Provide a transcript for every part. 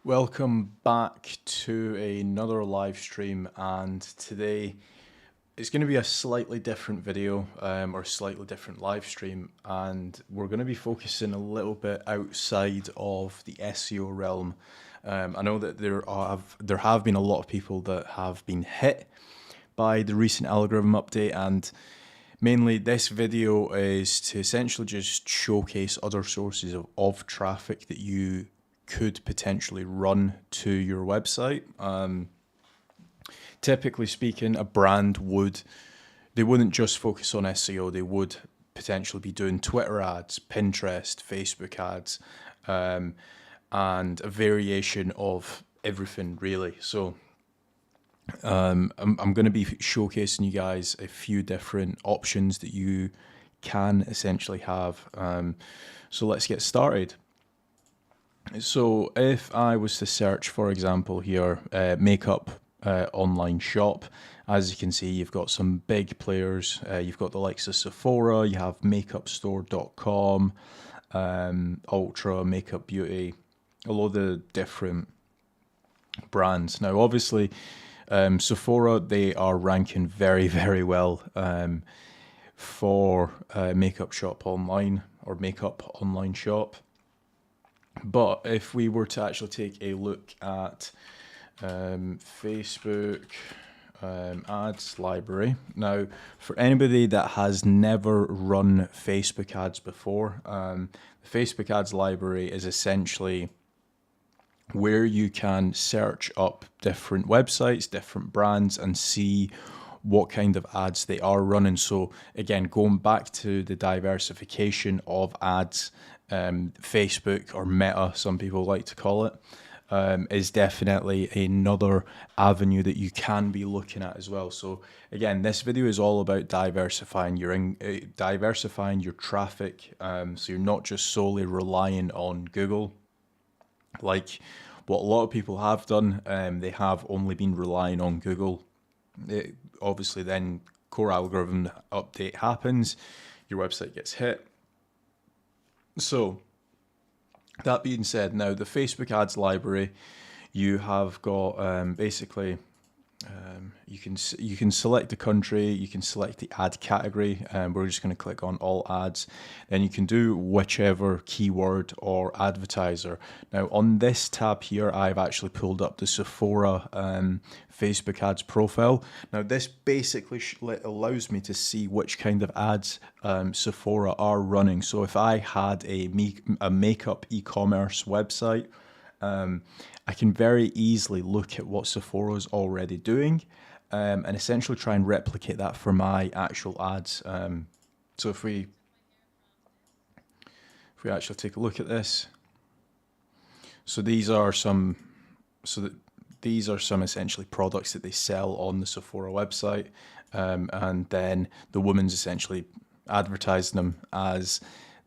Welcome back to another live stream, and today it's going to be a slightly different video or slightly different live stream, and we're going to be focusing a little bit outside of the SEO realm. I know that there have been a lot of people that have been hit by the recent algorithm update, and mainly this video is to essentially just showcase other sources of traffic that you could potentially run to your website. Typically speaking, a brand they wouldn't just focus on SEO, they would potentially be doing Twitter ads, Pinterest, Facebook ads, and a variation of everything really. So I'm going to be showcasing you guys a few different options that you can essentially have. So let's get started. So if I was to search, for example, here, makeup online shop, as you can see, you've got some big players. You've got the likes of Sephora, you have makeupstore.com, Ultra, Makeup Beauty, a lot of different brands. Now, obviously, Sephora, they are ranking very, very well for makeup shop online or makeup online shop. But if we were to actually take a look at Facebook ads library. Now, for anybody that has never run Facebook ads before, the Facebook ads library is essentially where you can search up different websites, different brands, and see what kind of ads they are running. So again, going back to the diversification of ads, Facebook, or Meta, some people like to call it, is definitely another avenue that you can be looking at as well. So again, this video is all about diversifying your traffic, so you're not just solely relying on Google like what a lot of people have done. They have only been relying on Google. Obviously then core algorithm update happens, your website gets hit. So that being said, now the Facebook ads library, you have got basically you can select the country, you can select the ad category, and we're just going to click on all ads. Then you can do whichever keyword or advertiser. Now on this tab here, I've actually pulled up the Sephora Facebook ads profile. Now this basically allows me to see which kind of ads Sephora are running. So if I had a makeup e-commerce website, I can very easily look at what Sephora is already doing and essentially try and replicate that for my actual ads. So if we actually take a look at this, so these are some essentially products that they sell on the Sephora website, and then the woman's essentially advertising them as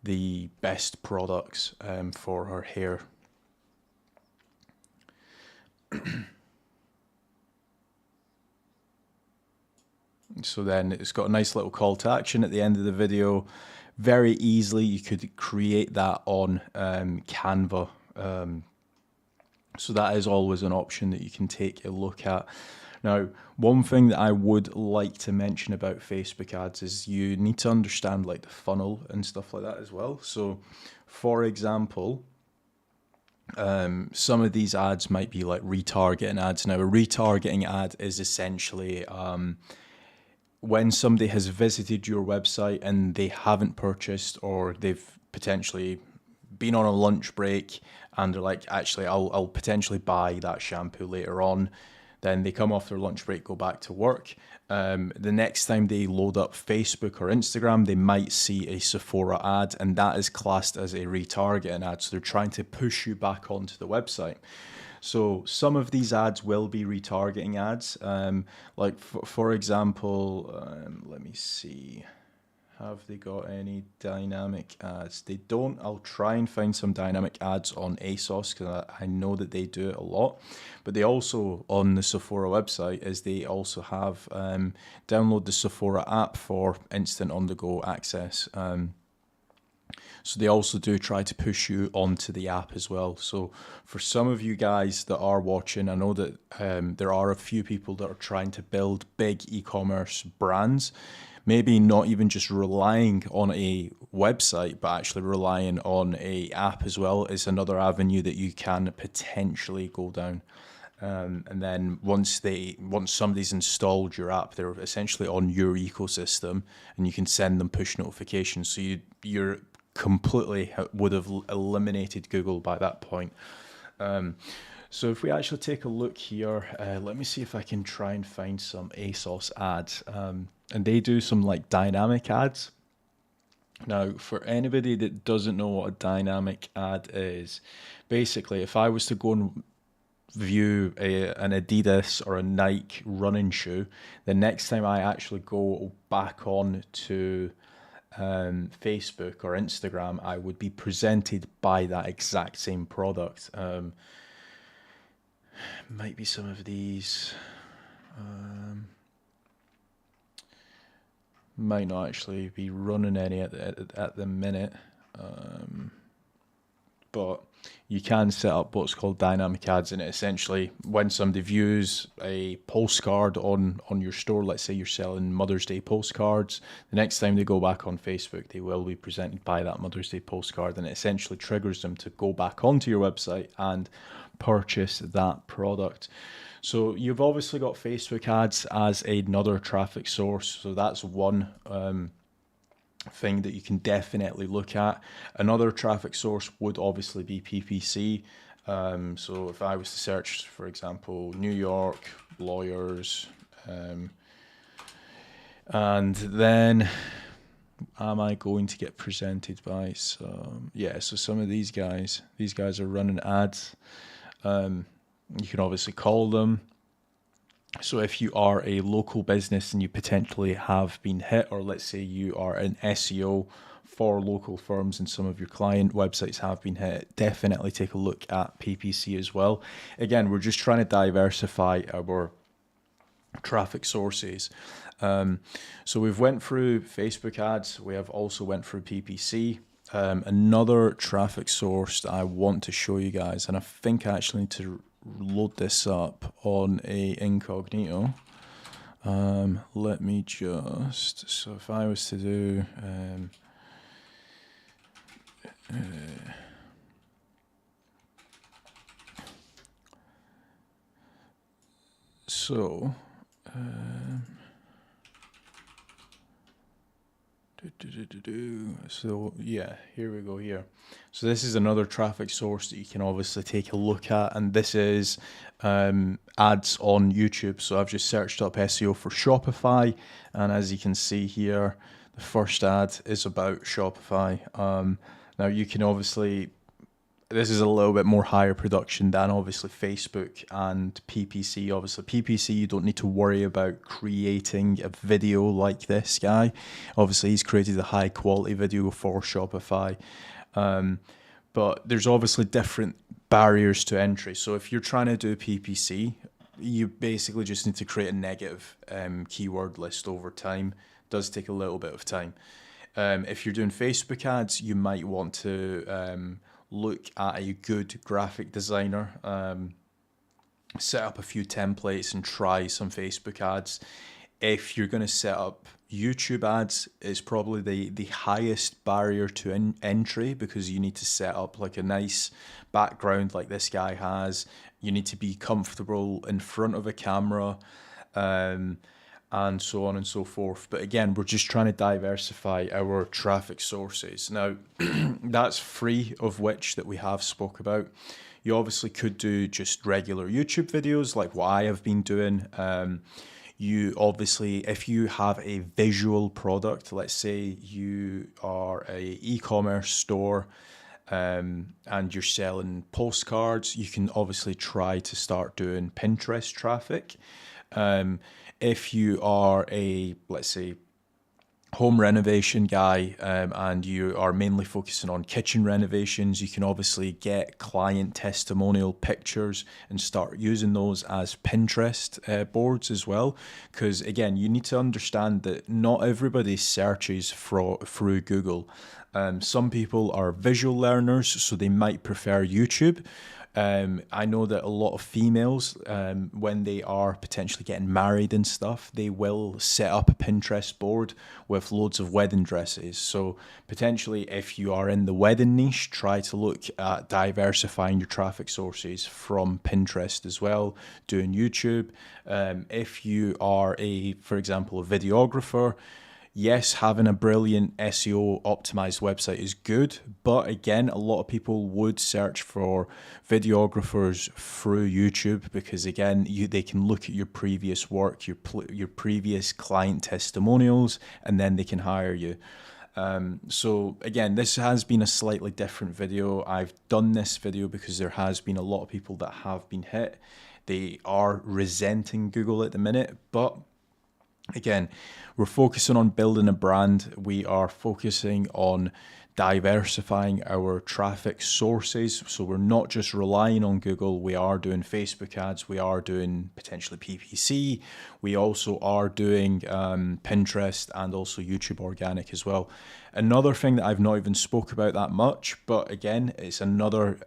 the best products for her hair. So then it's got a nice little call to action at the end of the video. Very easily you could create that on Canva. So that is always an option that you can take a look at. Now, one thing that I would like to mention about Facebook ads is you need to understand like the funnel and stuff like that as well. So for example, some of these ads might be like retargeting ads. Now, a retargeting ad is essentially when somebody has visited your website and they haven't purchased, or they've potentially been on a lunch break and they're like, actually, I'll potentially buy that shampoo later on. Then they come off their lunch break, go back to work. The next time they load up Facebook or Instagram, they might see a Sephora ad, and that is classed as a retargeting ad. So they're trying to push you back onto the website. So some of these ads will be retargeting ads. Like for example, let me see. Have they got any dynamic ads? They don't. I'll try and find some dynamic ads on ASOS because I know that they do it a lot. But they also, on the Sephora website, is they also have download the Sephora app for instant on-the-go access. So they also do try to push you onto the app as well. So for some of you guys that are watching, I know that there are a few people that are trying to build big e-commerce brands, maybe not even just relying on a website, but actually relying on a app as well is another avenue that you can potentially go down. And then once somebody's installed your app, they're essentially on your ecosystem, and you can send them push notifications. So you're completely would have eliminated Google by that point. So if we actually take a look here, let me see if I can try and find some ASOS ads. And they do some like dynamic ads. Now, for anybody that doesn't know what a dynamic ad is, basically, if I was to go and view an Adidas or a Nike running shoe, the next time I actually go back on to Facebook or Instagram, I would be presented by that exact same product. Might be some of these. Might not actually be running any at the minute. But you can set up what's called dynamic ads, and it essentially, when somebody views a postcard on your store, let's say you're selling Mother's Day postcards, the next time they go back on Facebook, they will be presented by that Mother's Day postcard, and it essentially triggers them to go back onto your website and purchase that product. So you've obviously got Facebook ads as another traffic source. So that's one thing that you can definitely look at. Another traffic source would obviously be PPC. So if I was to search, for example, New York lawyers, and then am I going to get presented by some, yeah, so some of these guys are running ads. You can obviously call them. So if you are a local business and you potentially have been hit, or let's say you are an SEO for local firms and some of your client websites have been hit, definitely take a look at PPC as well. Again, we're just trying to diversify our traffic sources. So we've went through Facebook ads. We have also went through PPC. Another traffic source that I want to show you guys, and I think I actually need to load this up on a incognito. Let me just, so if I was to do so so yeah, here we go here. So this is another traffic source that you can obviously take a look at, and this is ads on YouTube. So I've just searched up SEO for Shopify, and as you can see here, the first ad is about Shopify. Now you can obviously, this is a little bit more higher production than obviously Facebook and PPC. Obviously PPC, you don't need to worry about creating a video like this guy. Obviously he's created a high quality video for Shopify. But there's obviously different barriers to entry. So if you're trying to do PPC, you basically just need to create a negative keyword list over time. It does take a little bit of time. If you're doing Facebook ads, you might want to look at a good graphic designer, set up a few templates and try some Facebook ads. If you're going to set up YouTube ads, it's probably the highest barrier to entry, because you need to set up like a nice background like this guy has. You need to be comfortable in front of a camera, and so on and so forth. But again, we're just trying to diversify our traffic sources. Now, that's three of which that we have spoke about. You obviously could do just regular YouTube videos like what I have been doing. You obviously, if you have a visual product, let's say you are a e-commerce store, and you're selling postcards, you can obviously try to start doing Pinterest traffic. If you are a, let's say, home renovation guy, and you are mainly focusing on kitchen renovations, you can obviously get client testimonial pictures and start using those as Pinterest boards as well. Because again, you need to understand that not everybody searches through Google. Some people are visual learners, so they might prefer YouTube. I know that a lot of females, when they are potentially getting married and stuff, they will set up a Pinterest board with loads of wedding dresses. So potentially, if you are in the wedding niche, try to look at diversifying your traffic sources from Pinterest as well, doing YouTube. If you are for example, a videographer, yes, having a brilliant SEO optimized website is good, but again, a lot of people would search for videographers through YouTube because again, they can look at your previous work, your previous client testimonials, and then they can hire you. So again, this has been a slightly different video. I've done this video because there has been a lot of people that have been hit. They are resenting Google at the minute, but again, we're focusing on building a brand. We are focusing on diversifying our traffic sources. So we're not just relying on Google. We are doing Facebook ads. We are doing potentially PPC. We also are doing Pinterest and also YouTube organic as well. Another thing that I've not even spoke about that much, but again, it's another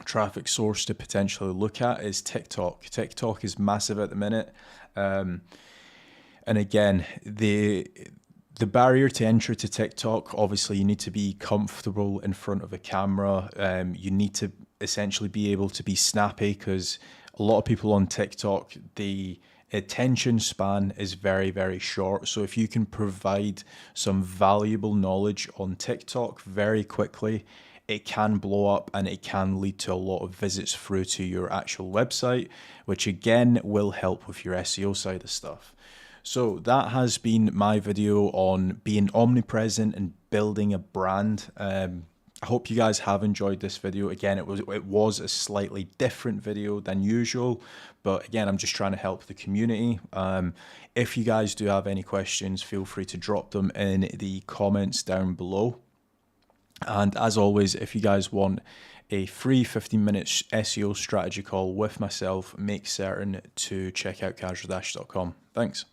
traffic source to potentially look at, is TikTok. TikTok is massive at the minute. And again, the barrier to entry to TikTok, obviously you need to be comfortable in front of a camera. You need to essentially be able to be snappy, because a lot of people on TikTok, the attention span is very, very short. So if you can provide some valuable knowledge on TikTok very quickly, it can blow up and it can lead to a lot of visits through to your actual website, which again will help with your SEO side of stuff. So that has been my video on being omnipresent and building a brand. I hope you guys have enjoyed this video. Again, it was a slightly different video than usual, but again, I'm just trying to help the community. If you guys do have any questions, feel free to drop them in the comments down below. And as always, if you guys want a free 15-minute SEO strategy call with myself, make certain to check out casualdash.com. Thanks.